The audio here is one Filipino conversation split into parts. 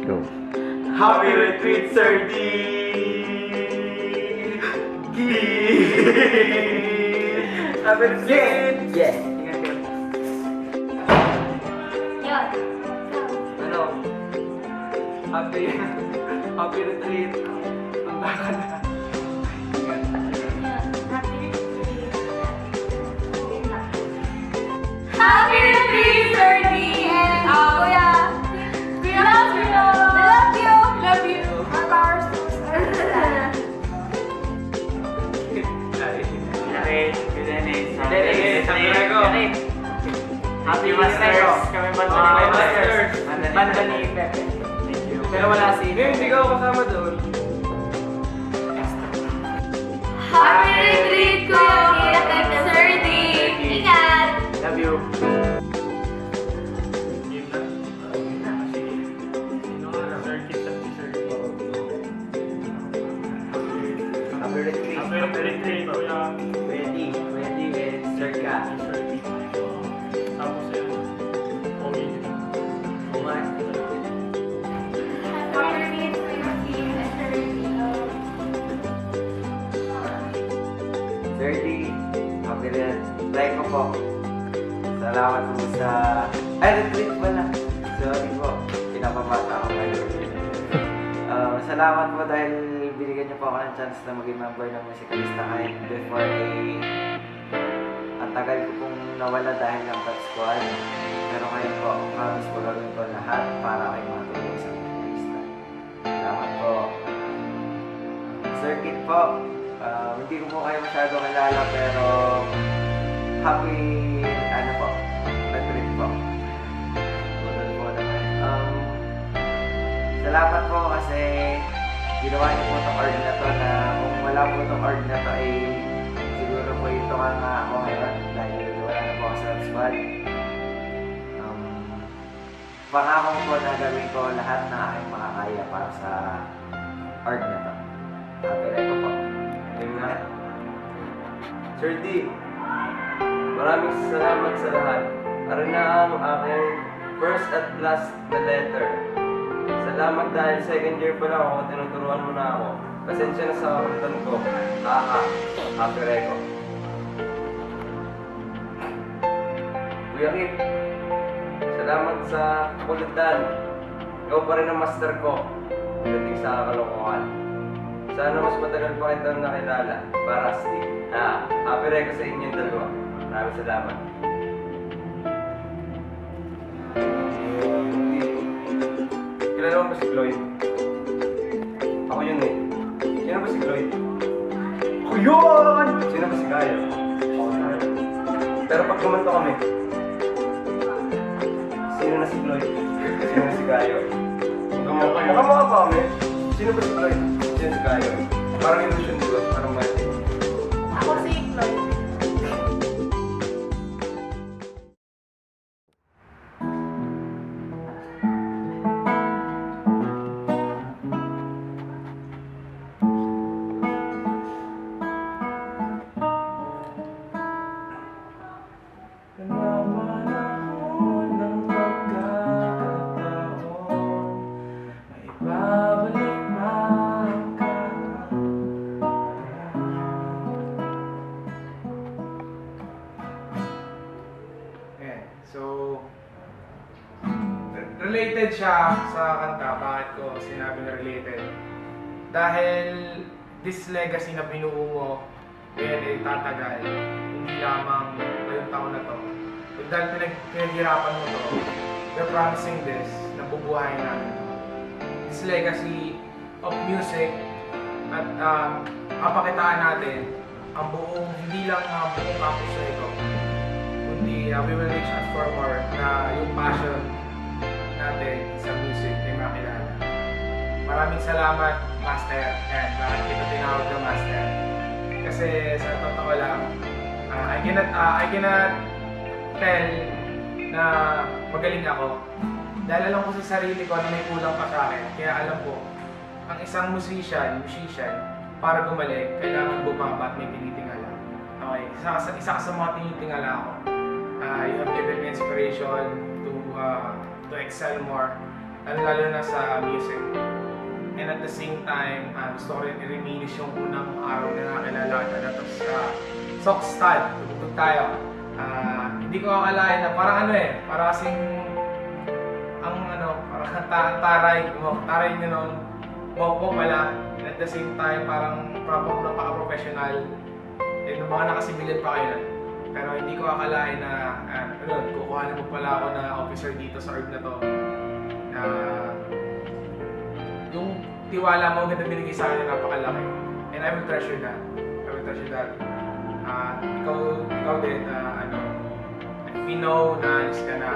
Go. Happy retreat, Sir D! Happy retreat! Yeah! Ingat ka. Yun. Ano? Happy retreat. Ang baka na. Ingat. Happy retreat, Sir D! And Kuya! We love you! Love you! Love you! Our powers to Happy Masters! Kami Masters! Banda ni Pepe. Pero wala si... Hindi ko kasama doon. Happy retreat, Kuya Kira and Sir D! Ingat! Love you. Happy retreat, Kuya. Ready with Sir Ka. Happy retreat, Kuya Kira and Sir D! Sir D, happy rin. Try ko po. Salamat po sa... Ay, retreat pala. Sorry po. Pinapabata ako kayo. Salamat po dahil binigyan niyo po ako ng chance na maging member ng Musikalista kahit before ang tagal ko pong nawala dahil ng Top Squad. Pero ngayon po, promise po gagawin ko lahat para kayo matulong sa Musikalista. Salamat po. Sir Kit po, hindi ko po kayo masyado kilala pero happy, ano po, retreat po. Tulad po naman. Salamat po kasi ginawa niyo po itong org na to na kung wala po itong org na to ay siguro po ito nga ako ngayon dahil wala na po ako sa squad. Pangako po na gawin ko lahat na aking makakaya para sa org na to. Happy rin po. Ingat. Sir D, maraming salamat sa lahat. Para na ang aking first at last na letter. Salamat dahil second year pa lang ako, tinuturuan mo na ako. Pasensya na sa kakulitan ko. Happy Reko. Kuya Kip, salamat sa kakulitan. Ikaw pa rin ang master ko. Pagdating sa kalokohan. Sana mas matagal pa kitang nakilala. Para Steve. Happy Reko sa inyong dalawa. Maraming salamat. Kilala mo ba si Floyd? Ako yun eh. Sino ba si Floyd? Ako yun! Sino ba si Gayo? Ako yun. Pero pag kumanto kami, sino na si Floyd? Sino na si Gayo? Magkamukha ba kami? Sino ba si Floyd? Sino si Gayo? Parang illusion diba? Parang mali. Ako si Chloe. Naman ako ng pagkakataon, may babalik man ka. Ayan. So, related siya sa kanta. Bakit ko sinabi na related? Dahil this legacy na binuo mo, ngayon ay tatagal. Hindi lamang ngayong taon na to. Kung dahil pinaghirapan mo to, we're promising this na bubuhayin namin to. This legacy of music at papakitaan natin ang buong, hindi lang ang buong campus na ito, kundi we will reach out for more na yung passion natin sa music ay makilala. Maraming salamat, Master. Yan, bakit kita tinawag na Master? Kasi sa totoo lang, I cannot tell na magaling ako. Dahil alam ko sa sarili ko na may kulang pa sa akin. Kaya alam ko, ang isang musician, para gumaling, kailangan bumaba at may tinitingala. Okay, isa ka sa mga tinitingala ako. You have given me inspiration to excel more. lalo na sa music. And at the same time, gusto ko rin i-reminis yung unang araw na nakilala ka na to sa Sockstud. Tugtog tayo. Hindi ko akalain na parang para kasing parang taray nyo nun, mo pala. And at the same time, parang napaka-professional. And mga nakasibilyan pa kayo nun. Pero hindi ko akalain na, kukuhanin mo pala ako na officer dito sa org na to. Yung tiwala mo na binigay sa akin na napakalaki. And I will treasure that. Ikaw din, we know na alis ka na.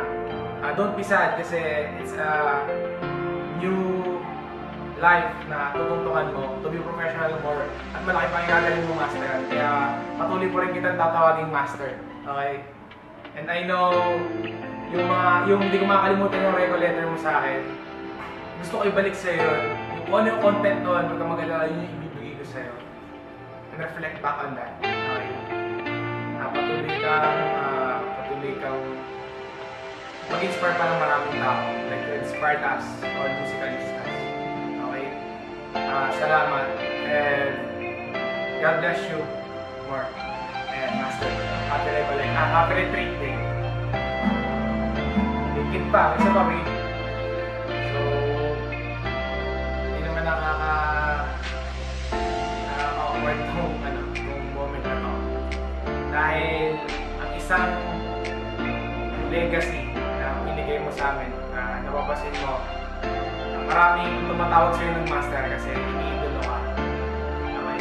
Don't be sad kasi it's a new life na tutungtungan mo to be professional more at malaki pa yung gagaling mo master. Kaya patuloy po rin kitang tatawaging master. Okay? And I know yung hindi ko makakalimutan yung record letter mo sa akin. Gusto ko ibalik sa'yo yun. Kung ano yung content doon, huwag kang mag-alala, yun yung ibibigay ko sa'yo. And reflect back on that. Okay? Patuloy kang mag-inspire pa ng maraming tao. Like you inspired us, all musicalistas. Okay? Salamat. And God bless you more. And Master, happy retreat day. Higit pa, isa pa, wait. So, hindi naman nakaka-awkward tong moment na to. Dahil ang isang legacy na binigay mo sa amin, napapasin mo, maraming tumatawag sa'yo ng master kasi iniidolo ka. Okay?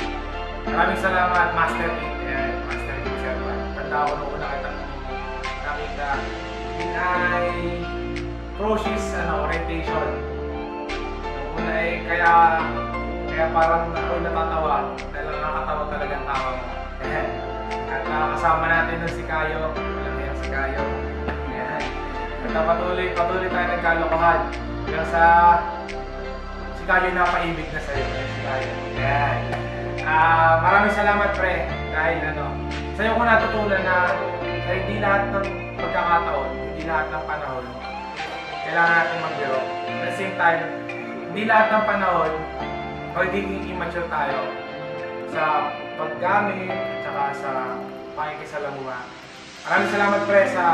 Maraming salamat, Master Pete and Master Pete Servan. Tanda ko nung una kita nakita in ay Croces orientation. Nung una kaya parang ako natatawa dahil nakakatawa talaga ang tawa mo. At kasama natin nun si Kayo. Alam niyo si Kayo. At patuloy tayo nagkalokohan. Hanggang sa si Kayo napaibig na sa'yo. Si Kayo. Ayan. Maraming salamat pre. Dahil sa'yo ko natutunan na hindi lahat ng pagkakataon, hindi lahat ng panahon, kailangan natin magbiro. At the same time, hindi lahat ng panahon, magiging immature tayo sa paggamit at saka sa pakikisalamuha. Maraming salamat pre sa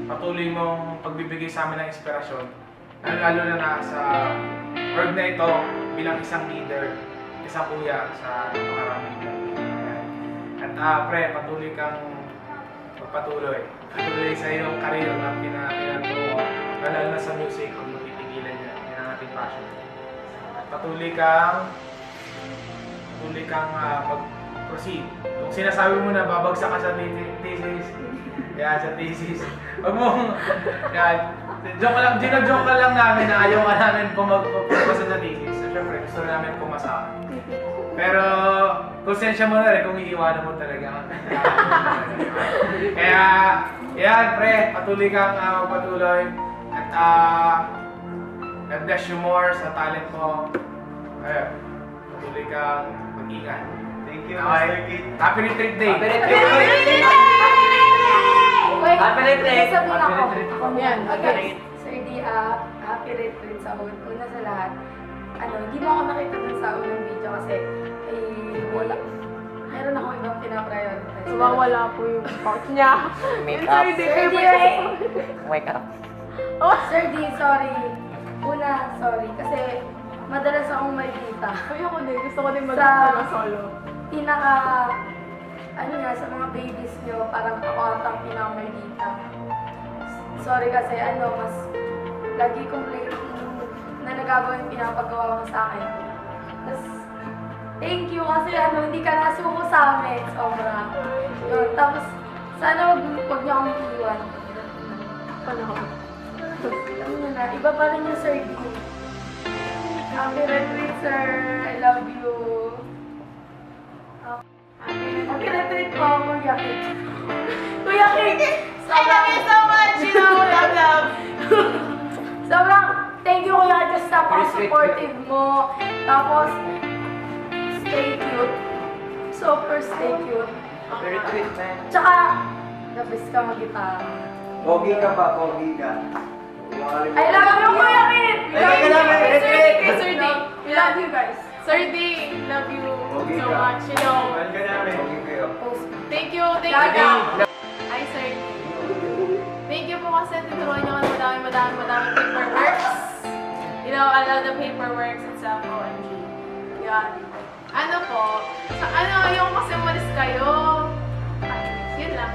patuloy mong pagbibigay sa amin ng inspirasyon. Lalo na sa org na ito bilang isang leader, isang kuya sa napakaraming. At pre, patuloy kang magpatuloy. Patuloy sa iyong career na pinatuwa. Lalo na sa music, kung magpipigilan niya. Yan ang ating passion. Patuloy kang mag-proceed. Kung sinasabi mo na babagsak ka sa thesis, wag mong, joke ka lang namin na ayaw ka namin pumagpapasa sa thesis. So, syempre, gusto namin pumasa. Pero, konsensya mo na rin kung iiwanan mo talaga. Kaya, yan pre, patuloy kang magpatuloy. At, God bless you more sa talent mo. Patuloy kang mag-ingat. Thank you, Master Pete. Happy retreat day! Happy retreat! Wait, Happy retreat! sabihin ako. Happy retreat. Ako yan. Happy Okay. Sir D, happy retreat sa una sa lahat. Hindi mo ako nakita dun sa unang video kasi wala. Meron akong ibang pinaprioritize. Wala po yung pouch niya. Makeup. Sir D, Wake up. Sir D, sorry. Una, sorry. Kasi madalas akong makikita. Uy, ako din. Gusto ko din Sa- solo. Sa mga babies nyo, parang ako atang pinakamalita. Sorry kasi mas lagi kong na nagagawa yung pinapagawa mo sa akin. Tapos, thank you kasi hindi ka nasuko sa amin. Sobra. Yun. Tapos, sana wag niyo akong iiwan. Panahon. Alam niyo na, iba pa rin yung Sir D. Happy retreat, sir. I love you. Happy retreat po, Kuya Kik. Kuya Kik! I love you so much! Love. Sobrang thank you, Kuya Kik, kasi napaka-supportive mo. Tapos, stay cute. Super stay cute. Happy retreat, man. Tsaka, the best ka mag-gitara. Pogi ka ba? Pogi ka. I love you, Kuya Kit! We love you, Sir D. We love you guys. Sir D, love you Okay so ka. much. You know, Mahal ka namin. Okay kayo. thank you Lagi. ka. Hi, Sir D. Thank you po kasi tinuruan niyo ako ng madami paperworks. You know, I love the paperworks itself, OMG. Yan. Ano po, yung kasi umalis kayo. Ay, yun lang.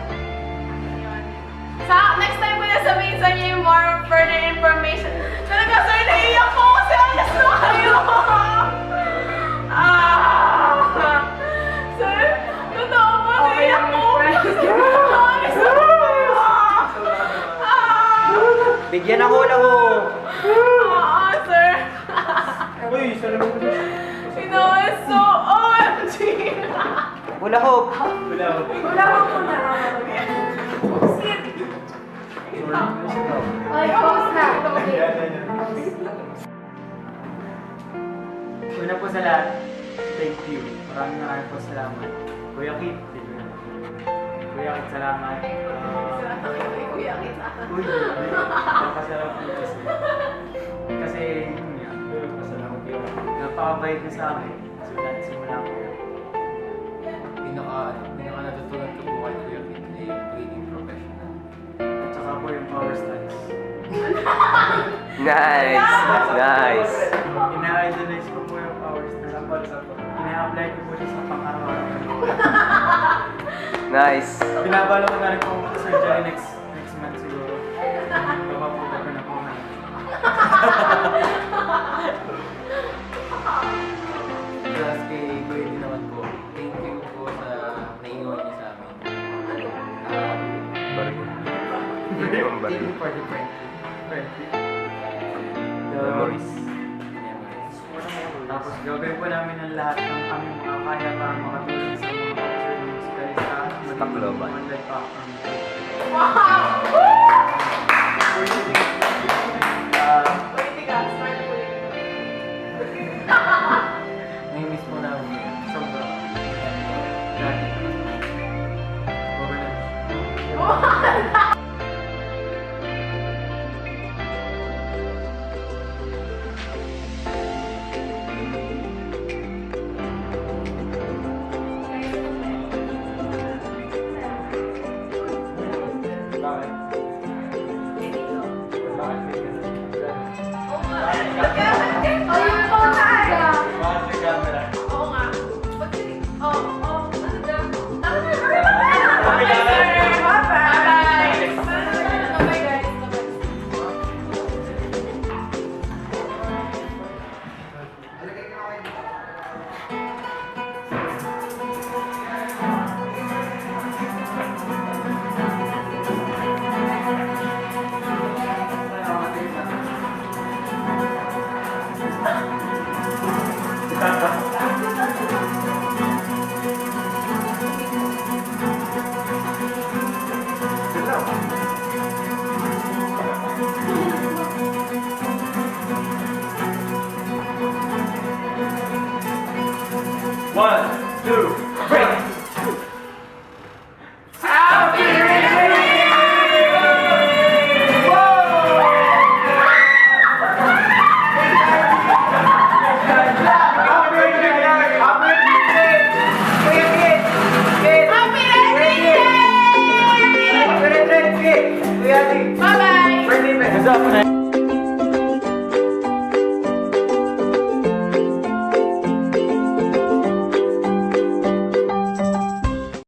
Yun. Next time ko na sabihin sa inyo yung more further information. Talaga, sir, naiiyak po kasi alas na kayo. Sir, totoo po, naiiyak po. Alas na kayo. Bigyan ako lang Sir. Uy, salamat po. You know, it's so OMG. Hula hoop. Wala ko po na. Ay, pause na. Una po sa lahat, thank you. Maraming po salamat. Kuya Kit, Kuya Kit, salamat. Kuya kita. Uy, napasalamat po kasi. Kasi, yun nga, napakabait na sa amin. Simula ko yun. Pinaka natutunan ko po kay Kuya Kit ay yung cleaning professional. At saka po yung power stance. Nice! Nice! Ina-idolize ko po yung power stance. Ina-apply ko po siya sa pang-araw-araw. Nice! Binabalo ko na rin po sa surgery next month siguro. Papaputo ko na po na. Plus kay Kuya din naman po, thank you po sa naiwan niyo sa amin. Thank you for the friendship. Memories. Memories. Tapos gagawin po namin ang lahat ng aming makakaya para makatulong sa mga officer ng musikalista. Tacloban. Magandang pa ang Wow! Ah, Politika, smart politika. Nai-miss po namin yun. sobra. Lagi. Overnight. Ayun po tayo. Oo nga. Ano daw? Bye-bye. Bye-bye. Bye-bye, guys. Bye-bye. One!